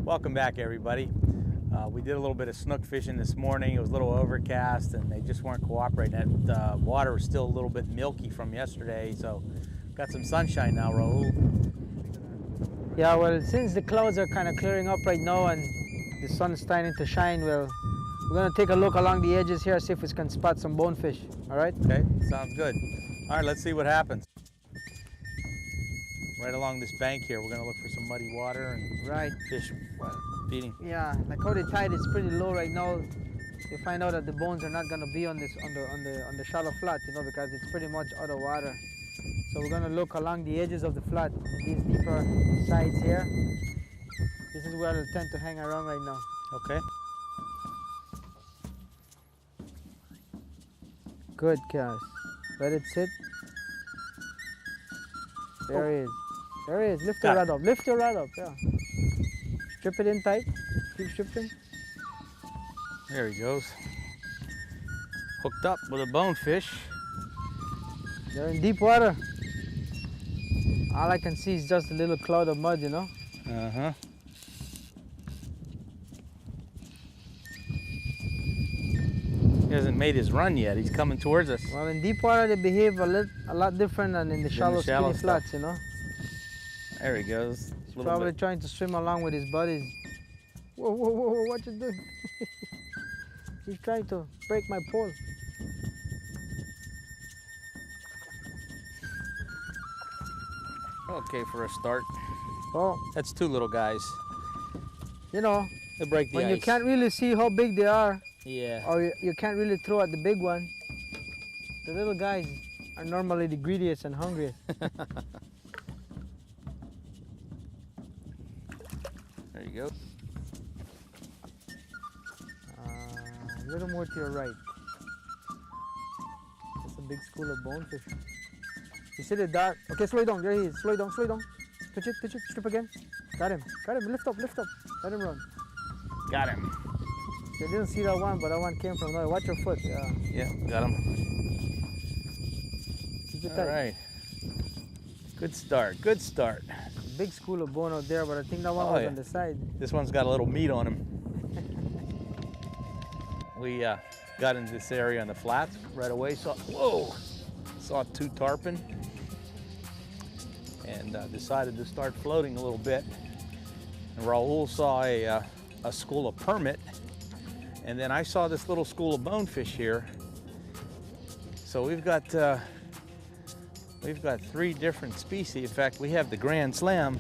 Welcome back, everybody. We did a little bit of snook fishing this morning. It was a little overcast and they just weren't cooperating. That water was still a little bit milky from yesterday, so got some sunshine now, Raul. Yeah, well, since the clouds are kind of clearing up right now and the sun's starting to shine, well, we're going to take a look along the edges here, see if we can spot some bonefish, all right? Okay, sounds good. All right, let's see what happens. Right along this bank here, we're going to look for some muddy water and fish feeding. Yeah, like how the tide is pretty low right now, you find out that the bones are not going to be on this on the shallow flat, you know, because it's pretty much out of water. So we're going to look along the edges of the flat, these deeper sides here. This is where they'll tend to hang around right now. Okay. Good cast. Let it sit. There he is. There he is. Lift your rod up. Lift your rod up. Yeah. Strip it in tight. Keep stripping. There he goes. Hooked up with a bonefish. They're in deep water. All I can see is just a little cloud of mud, you know? Uh-huh. He hasn't made his run yet. He's coming towards us. Well, in deep water, they behave a lot different than in the shallow skinny flats, you know? There he goes. He's probably trying to swim along with his buddies. Whoa, whoa, whoa, whoa, what you doing? He's trying to break my pole. Okay, for a start. Oh, that's two little guys. You know, they break the when ice. You can't really see how big they are, yeah, or you can't really throw at the big one, the little guys are normally the greediest and hungriest. There you go. A little more to your right. That's a big school of bonefish. You see the dart? Okay, slow it down. There he is. Slow it down, slow it down. Pitch it, strip again. Got him. Lift up. Let him run. Got him. You didn't see that one, but that one came from there. Watch your foot. Yeah. Yeah, got him. Keep it tight. All right. Good start. Good start. Big school of bone out there, but I think that one was on the side. This one's got a little meat on him. We got into this area on the flats right away. Saw two tarpon and decided to start floating a little bit. And Raul saw a school of permit, and then I saw this little school of bonefish here. So we've got three different species. In fact, we have the Grand Slam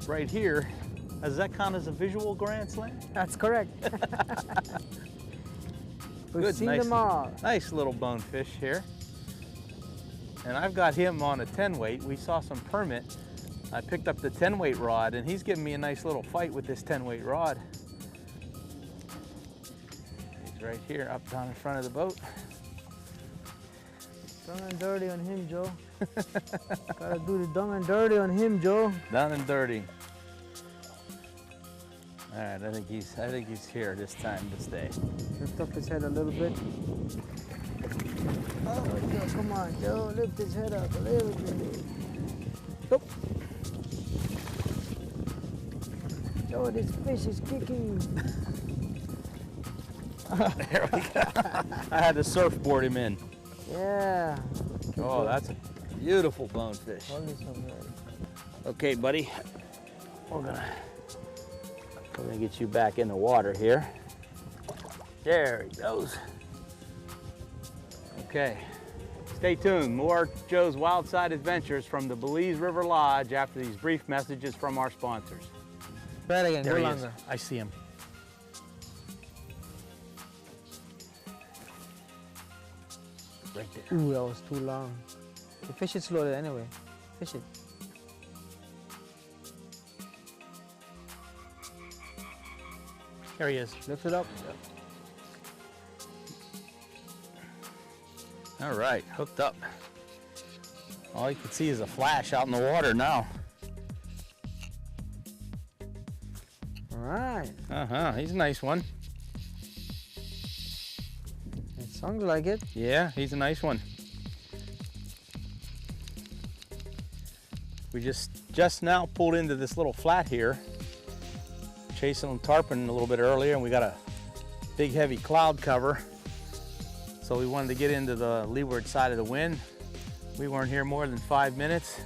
right here. Does that count as a visual Grand Slam? That's correct. We've seen them all. Nice little bonefish here. And I've got him on a 10 weight. We saw some permit. I picked up the 10 weight rod and he's giving me a nice little fight with this 10 weight rod. He's right here up down in front of the boat. Down and dirty on him, Joe. Gotta do the down and dirty on him, Joe. Down and dirty. All right, I think he's here this time to stay. Lift up his head a little bit. Oh, Joe, come on, Joe, lift his head up a little bit. Oh. Joe, this fish is kicking. There we go. I had to surfboard him in. Yeah. Oh, that's a beautiful bonefish. Okay, buddy. We're gonna get you back in the water here. There he goes. Okay, stay tuned. More Joe's Wildside Adventures from the Belize River Lodge after these brief messages from our sponsors. Right again, There go he longer. is. I see him. Right there. Ooh, that was too long. The fish is loaded anyway. Fish it. There he is. Lift it up. All right, hooked up. All you can see is a flash out in the water now. All right. He's a nice one. It sounds like it. Yeah, he's a nice one. We just now pulled into this little flat here. chasing tarpon a little bit earlier, and we got a big heavy cloud cover. So we wanted to get into the leeward side of the wind. We weren't here more than 5 minutes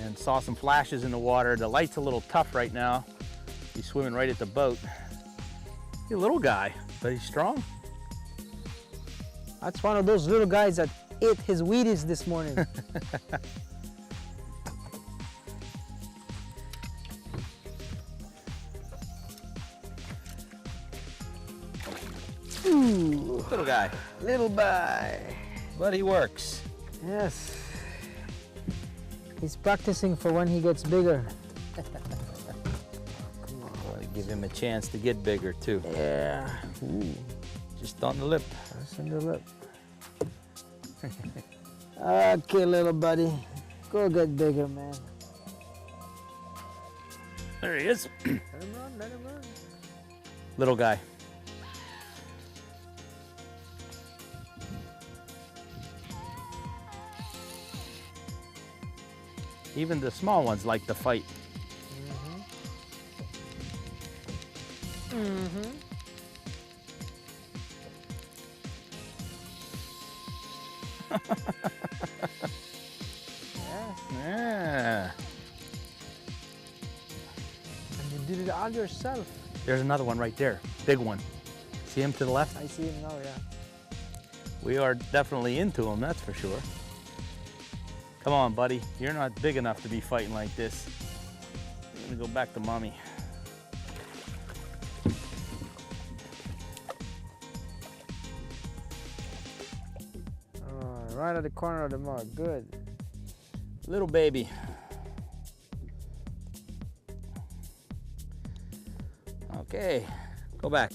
and saw some flashes in the water. The light's a little tough right now. He's swimming right at the boat. He's a little guy, but he's strong. That's one of those little guys that ate his Wheaties this morning. Ooh, Little guy. little guy. But he works. Yes. He's practicing for when he gets bigger. Want to give him a chance to get bigger too. Yeah. Ooh, just on the lip. That's on the lip. Okay, little buddy. Go get bigger, man. There he is. Let him run, let him run. Little guy. Even the small ones like to fight. Mm-hmm. Yeah. And you did it all yourself. There's another one right there. Big one. See him to the left? I see him now, yeah. We are definitely into him, that's for sure. Come on, buddy. You're not big enough to be fighting like this. I'm gonna go back to mommy. Right at the corner of the mug. Good. Little baby. Okay, go back.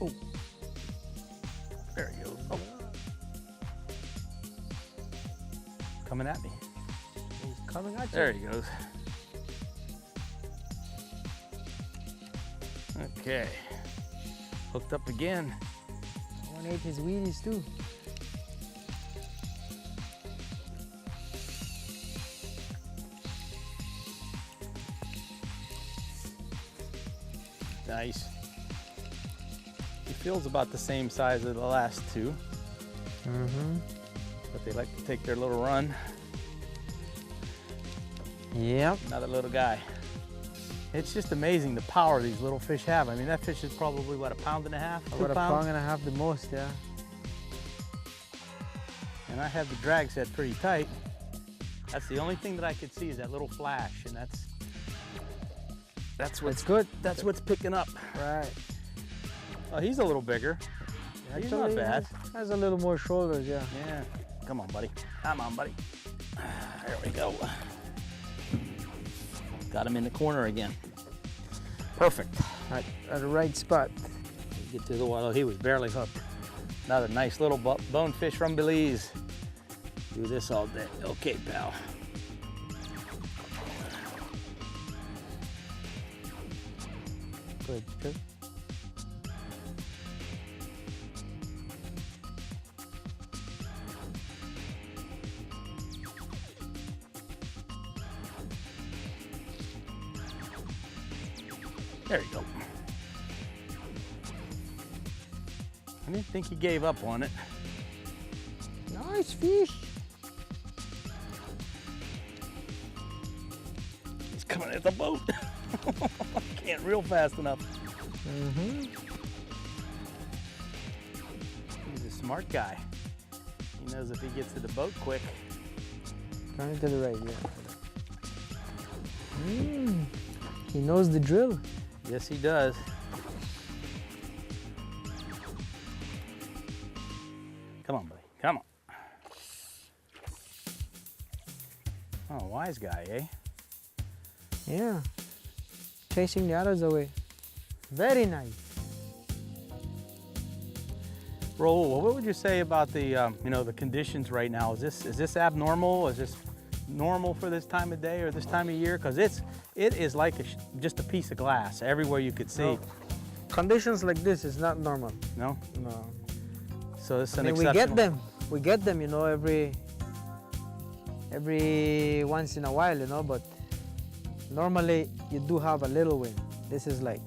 Oh, there he goes. Oh. Coming at me. He's coming at you. There he goes. Okay, hooked up again. One ate his Wheaties too. Nice. He feels about the same size as the last two. Mm-hmm. But they like to take their little run. Yep. Another little guy. It's just amazing the power these little fish have. I mean, that fish is probably, what, 1.5 pounds? 2 About pounds? 1.5 pounds the most, yeah. And I have the drag set pretty tight. That's the only thing that I could see is that little flash, and that's what's good. That's what's picking up. Right. Oh, he's a little bigger. He's not bad. Has a little more shoulders, yeah. Yeah. Come on, buddy. Come on, buddy. There we go. Got him in the corner again. Perfect. At the right spot. Get to the water. He was barely hooked. Another nice little bonefish from Belize. Do this all day. Okay, pal. Good, good. There you go. I didn't think he gave up on it. Nice fish. He's coming at the boat. Can't reel fast enough. Mm-hmm. He's a smart guy. He knows if he gets to the boat quick. Turn it to the right, yeah. He knows the drill. Yes, he does. Come on, buddy. Come on. Oh, wise guy, eh? Yeah. Chasing the others away. Very nice. Raul, what would you say about the the conditions right now? Is this abnormal? Is this normal for this time of day or this time of year? Because it is like just a piece of glass everywhere you could see. Conditions like this is not normal. No? No. So this is I an mean, exceptional. we get them, you know, every once in a while, you know, but normally you do have a little wind. This is like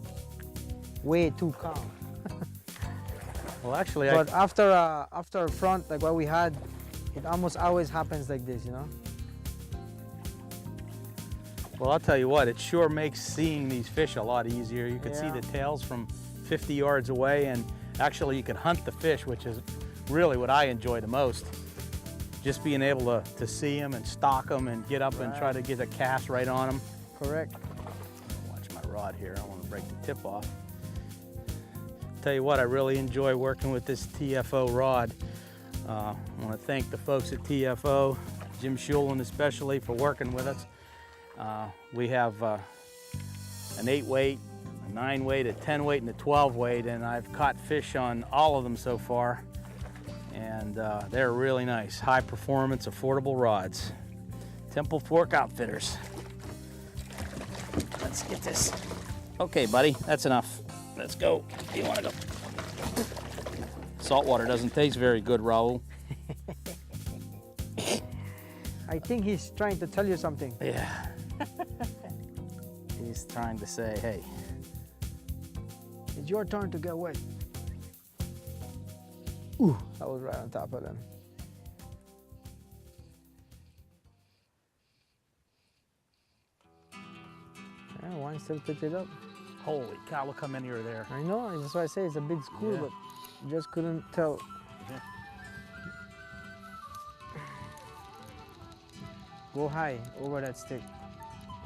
way too calm. Well, actually, But after a front like what we had, it almost always happens like this, you know. well, I'll tell you what, it sure makes seeing these fish a lot easier. You can see Yeah. the tails from 50 yards away, and actually you can hunt the fish, which is really what I enjoy the most. Just being able to see them and stalk them and get up and try to get a cast right on them. Correct. Watch my rod here, I want to break the tip off. Tell you what, I really enjoy working with this TFO rod. I want to thank the folks at TFO, Jim Schulen especially, for working with us. We have an 8 weight, a 9 weight, a 10 weight, and a 12 weight, and I've caught fish on all of them so far. And they're really nice, high performance, affordable rods. Temple Fork Outfitters. Let's get this. Okay, buddy, that's enough. Let's go. You want to go? Saltwater doesn't taste very good, Raul. I think he's trying to tell you something. Yeah. He's trying to say, hey. It's your turn to get wet. Ooh, I was right on top of them. Yeah, one still picked it up. Holy cow, look how many are there. I know, that's why I say it's a big school, Yeah. but just couldn't tell. Yeah. Go high over that stick.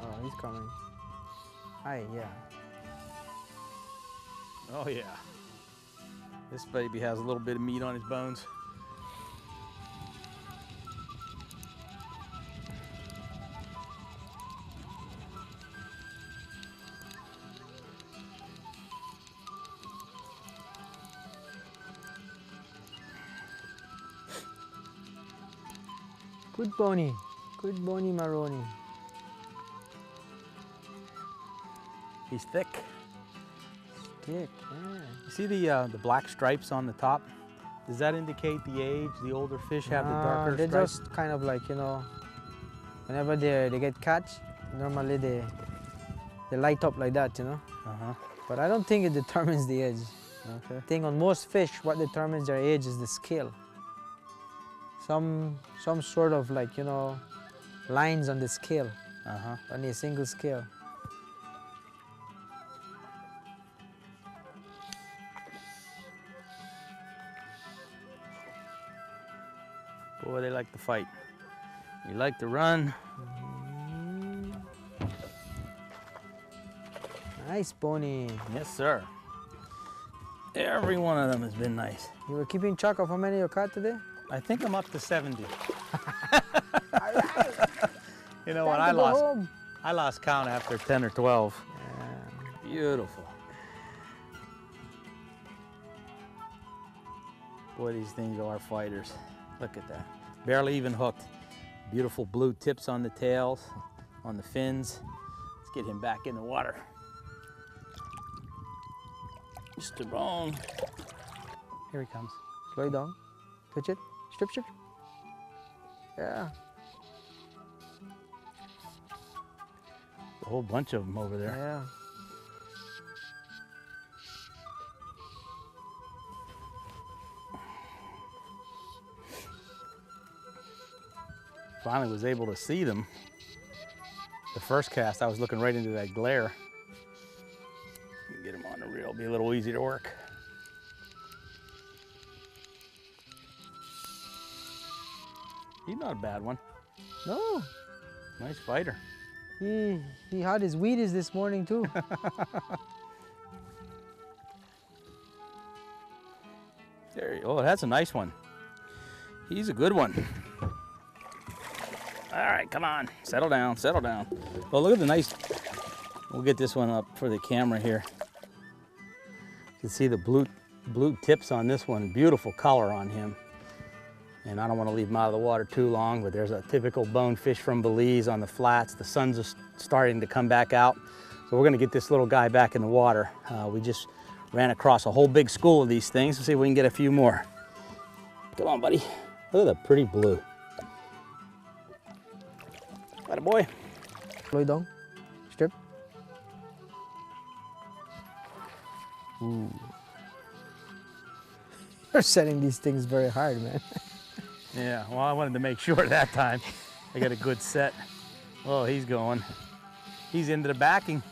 Oh, he's coming. High, yeah. Oh yeah. This baby has a little bit of meat on his bones. Good bony. Good bony Maroni. He's thick. Stick, yeah. You see the black stripes on the top? Does that indicate the age? The older fish have the darker They stripes? just kind of like, you know, whenever they get catch, normally they light up like that, you know. Uh-huh. But I don't think it determines the age. Okay. I think on most fish, what determines their age is the scale. Some sort of like, you know, lines on the scale, Uh-huh. on a single scale. Boy, they like to fight. You like to run. Nice bony. Yes, sir. Every one of them has been nice. You were keeping track of how many you caught today? I think I'm up to 70. All right. You know what? Time to go home. I lost count after 10 or 12. Yeah. Beautiful. Boy, these things are fighters. Look at that. Barely even hooked. Beautiful blue tips on the tails, on the fins. Let's get him back in the water. Mr. Bone. Here he comes. Slow it down. Touch it. Strip, strip. Yeah. A whole bunch of them over there. Yeah. Finally was able to see them. The first cast, I was looking right into that glare. Get him on the reel, be a little easy to work. He's not a bad one. No. Nice fighter. He had his Wheaties this morning too. There you go. Oh, that's a nice one. He's a good one. All right, come on. Settle down, settle down. Well, look at the nice, we'll get this one up for the camera here. You can see the blue tips on this one. Beautiful color on him. And I don't want to leave him out of the water too long, but there's a typical bonefish from Belize on the flats. The sun's starting to come back out. So we're going to get this little guy back in the water. We just Ran across a whole big school of these things. Let's see if we can get a few more. Come on, buddy. Look at the pretty blue. Atta boy. Lôi down. Strip. Ooh. You're setting these things very hard, man. Yeah, well, I wanted to make sure that time. I got a good set. Oh, he's going. He's into the backing.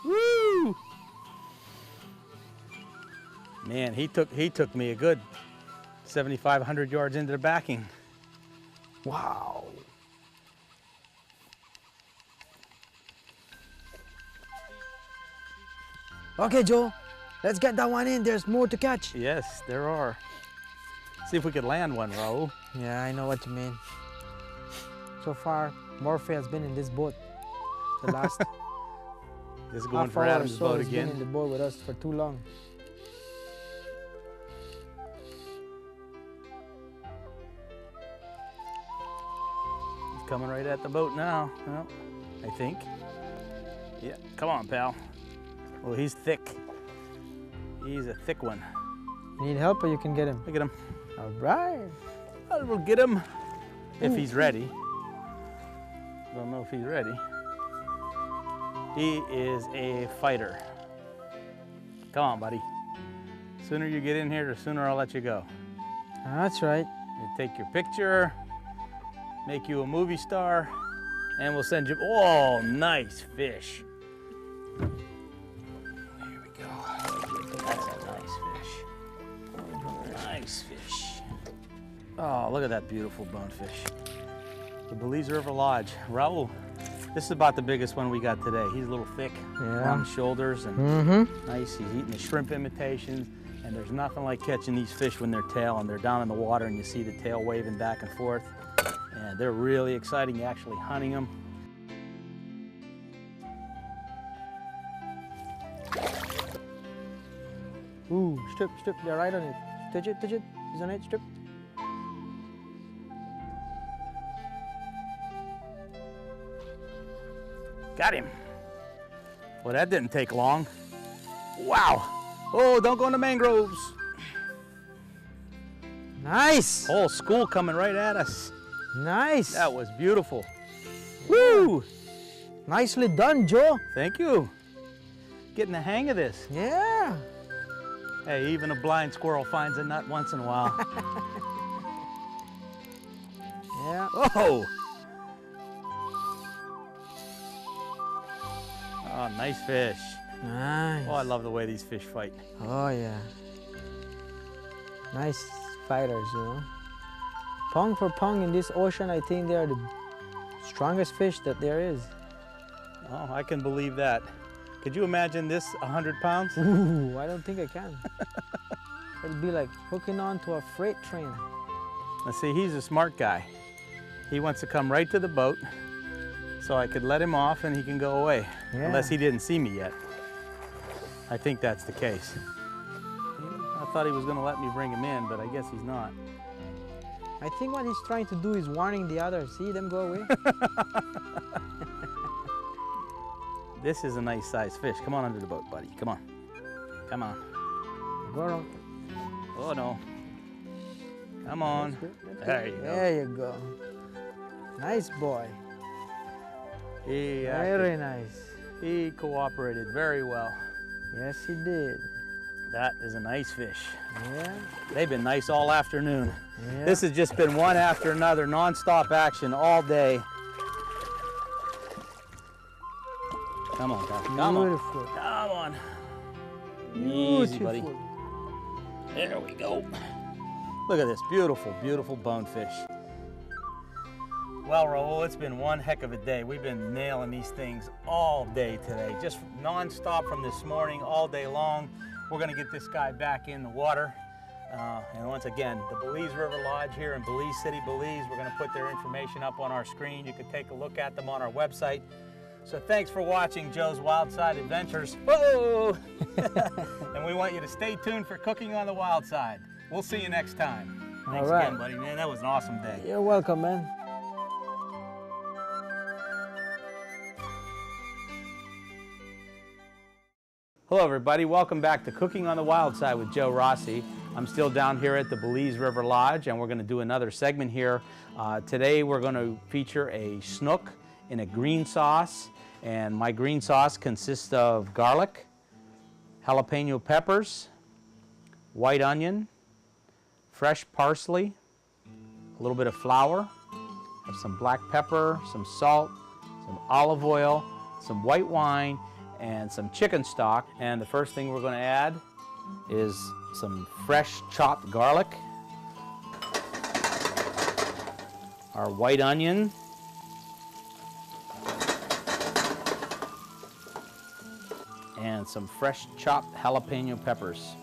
Woo! Man, he took me a good 7,500 yards into the backing. Wow. Okay, Joe, let's get that one in. There's more to catch. Yes, there are. See if we could land one, Raul. Yeah, I know what you mean. So far, Murphy has been in this boat the last This is going half for hour or Adam's so. boat He's again. been in the boat with us for too long. He's coming right at the boat now. Well, I think. Yeah, come on, pal. Well, he's thick. He's a thick one. Need help or you can get him? Look at him. All right. I will get him if he's ready. Don't know if he's ready. He is a fighter. Come on, buddy. Sooner you get in here, the sooner I'll let you go. That's right. You take your picture, make you a movie star, and we'll send you. Oh, nice fish. There we go. That's a nice fish. Nice fish. Oh, look at that beautiful bonefish. The Belize River Lodge. Raul, this is about the biggest one we got today. He's a little thick on the shoulders and nice. He's eating the shrimp imitations. And there's nothing like catching these fish when they're tail and they're down in the water and you see the tail waving back and forth. And they're really exciting, actually hunting them. Ooh, strip. They're right on it. Touch it. He's on it, strip. Got him. Well, that didn't take long. Wow. Oh, don't go in the mangroves. Nice. Whole school coming right at us. Nice. That was beautiful. Woo! Nicely done, Joe. Thank you. Getting the hang of this. Yeah. Hey, even a blind squirrel finds a nut once in a while. Yeah. Oh! Oh, nice fish. Nice. Oh, I love the way these fish fight. Oh, yeah. Nice fighters, you know. Pound for pound in this ocean, I think they are the strongest fish that there is. Oh, I can believe that. Could you imagine this 100 pounds? Ooh, I don't think I can. It'll be like hooking on to a freight train. Let's see, he's a smart guy. He wants to come right to the boat so I could let him off and he can go away. Yeah. Unless he didn't see me yet. I think that's the case. I thought he was going to let me bring him in, but I guess he's not. I think what he's trying to do is warning the others. See them go away? This is a nice sized fish. Come on under the boat, buddy. Come on. Come on. Go on. Oh, no. Come on. There you go. There you go. Nice boy. Very nice. He cooperated very well. Yes, he did. That is a nice fish. Yeah. They've been nice all afternoon. Yeah. This has just been one after another, non-stop action all day. Come on, Doc. Come on. Beautiful. Come on. Easy, buddy. Beautiful. There we go. Look at this beautiful, beautiful bonefish. Well, Raul, it's been one heck of a day. We've been nailing these things all day today, just non-stop from this morning, all day long. We're gonna get this guy back in the water. And once again, the Belize River Lodge here in Belize City, Belize. We're gonna put their information up on our screen. You can take a look at them on our website. So thanks for watching Joe's Wildside Adventures. Whoa! And we want you to stay tuned for Cooking on the Wild Side. We'll see you next time. Thanks again, buddy, man. That was an awesome day. You're welcome, man. Hello everybody, welcome back to Cooking on the Wild Side with Joe Rossi. I'm still down here at the Belize River Lodge and we're going to do another segment here. Today we're going to feature a snook in a green sauce, and my green sauce consists of garlic, jalapeno peppers, white onion, fresh parsley, a little bit of flour, have some black pepper, some salt, some olive oil, some white wine, and some chicken stock. And the first thing we're going to add is some fresh chopped garlic, our white onion, and some fresh chopped jalapeno peppers.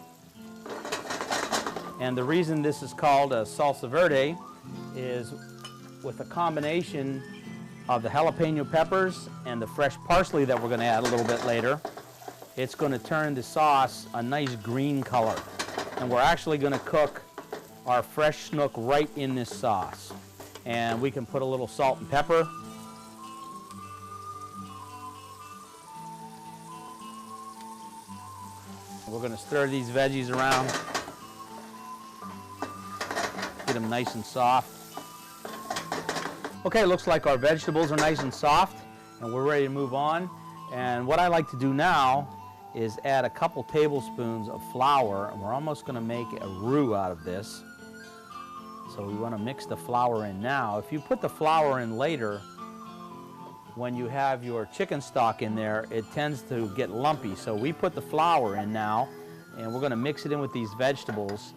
And the reason this is called a salsa verde is with a combination of the jalapeno peppers and the fresh parsley that we're going to add a little bit later, it's going to turn the sauce a nice green color. And we're actually going to cook our fresh snook right in this sauce. And we can put a little salt and pepper. We're going to stir these veggies around, get them nice and soft. Okay, looks like our vegetables are nice and soft and we're ready to move on. And what I like to do now is add a couple tablespoons of flour, and we're almost going to make a roux out of this. So we want to mix the flour in now. If you put the flour in later, when you have your chicken stock in there, it tends to get lumpy. So we put the flour in now, and we're going to mix it in with these vegetables,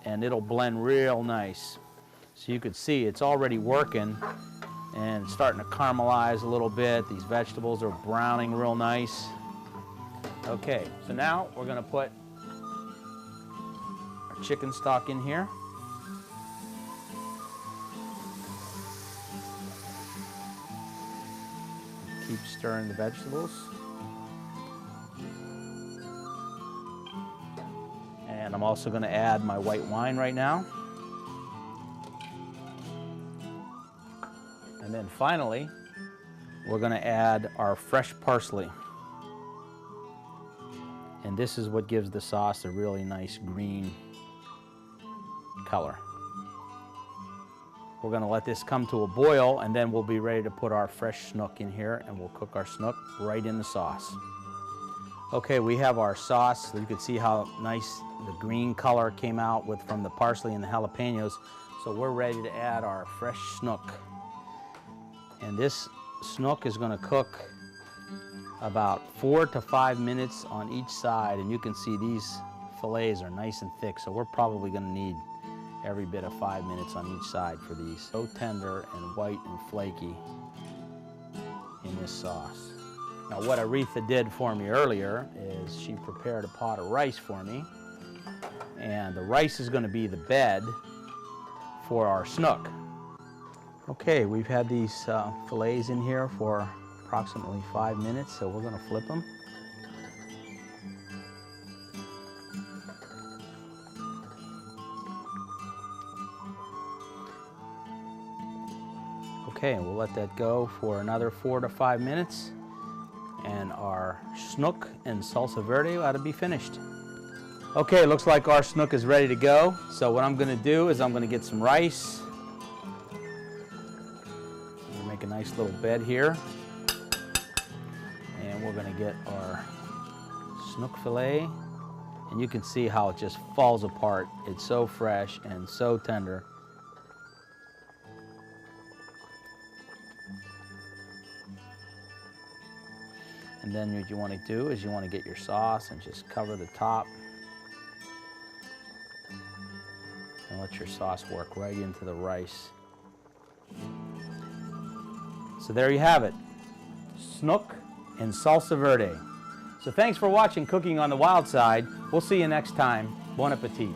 and it'll blend real nice. So you can see it's already working and it's starting to caramelize a little bit. These vegetables are browning real nice. Okay, so now we're going to put our chicken stock in here. Keep stirring the vegetables. And I'm also going to add my white wine right now. And then finally, we're going to add our fresh parsley. And this is what gives the sauce a really nice green color. We're going to let this come to a boil, and then we'll be ready to put our fresh snook in here, and we'll cook our snook right in the sauce. Okay, we have our sauce. You can see how nice the green color came out from the parsley and the jalapenos. So we're ready to add our fresh snook. And this snook is going to cook about 4 to 5 minutes on each side, and you can see these fillets are nice and thick, so we're probably going to need every bit of 5 minutes on each side for these. So tender and white and flaky in this sauce. Now what Aretha did for me earlier is she prepared a pot of rice for me, and the rice is going to be the bed for our snook. Okay, we've had these fillets in here for approximately 5 minutes, so we're going to flip them. Okay, and we'll let that go for another 4 to 5 minutes, and our snook and salsa verde ought to be finished. Okay, it looks like our snook is ready to go. So what I'm going to do is I'm going to get some rice. Make a nice little bed here, and we're going to get our snook fillet, and you can see how it just falls apart. It's so fresh and so tender. And then what you want to do is you want to get your sauce and just cover the top and let your sauce work right into the rice. So there you have it, snook and salsa verde. So thanks for watching Cooking on the Wild Side. We'll see you next time. Bon appetit.